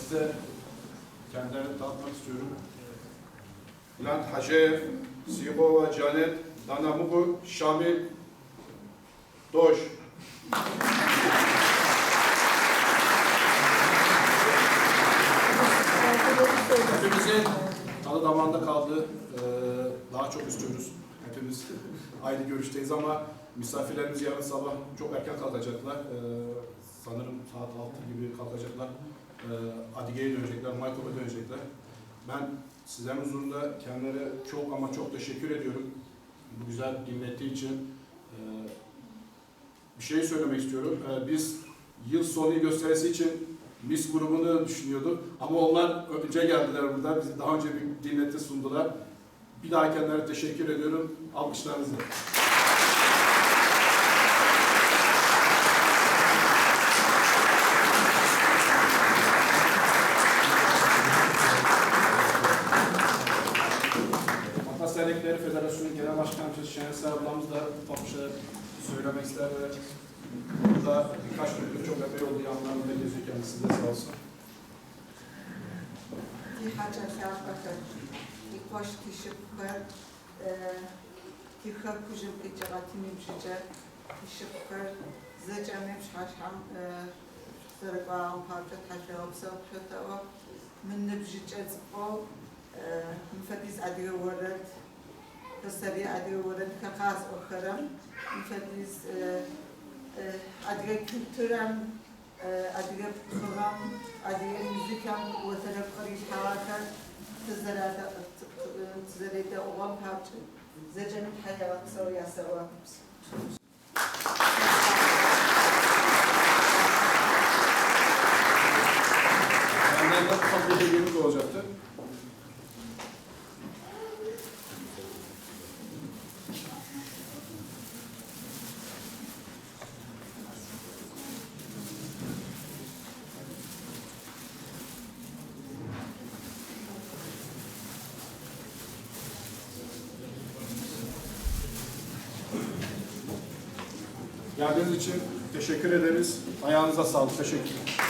size kendilerini tanıtmak istiyorum. Bülent Hacev, Sigova Canet, Danamugu, Şamil, Doş. Hepimizin tadı damağında kaldı. Daha çok istiyoruz. Hepimiz aynı görüşteyiz ama misafirlerimiz yarın sabah çok erken kalkacaklar. Sanırım saat 6 gibi kalkacaklar. Adige'ye dönecekler, Maykov'a dönecekler. Ben sizlerin huzurunda kendilerine çok ama çok teşekkür ediyorum. Bu güzel dinlettiği için. Bir şey söylemek istiyorum. Biz yıl sonu gösterisi için Miss grubunu düşünüyorduk. Ama onlar önce geldiler burada. Bizi daha önce bir dinleti sundular. Bir daha kendilerine teşekkür ediyorum. Alkışlarınızla. Makas Dernekleri Federasyonu Genel Başkanımız Şenesel ablamız da ufak bir şeyler söylemek ister ve burada birkaç gündür çok epey oldu, yanlarında geziyor kendisi de sağ olsun. Baş kişi kadar kişi kujum icraatini bişece kişi kadar zacanem şaşam zargam parça taşıyorum sabıkta o من بجيج أزقو مفتيز عدي ورد كسري عدي ورد كقاس أخرم مفتيز عدي كترم عدي خرام عدي مزيكام وثلاث قريش حواكر تزريد أوام هاتش زجن الحياة سويا سوا Benden de ufak bir hediyemiz olacaktı. Geldiğiniz için teşekkür ederiz. Ayağınıza sağlık. Teşekkür ederim.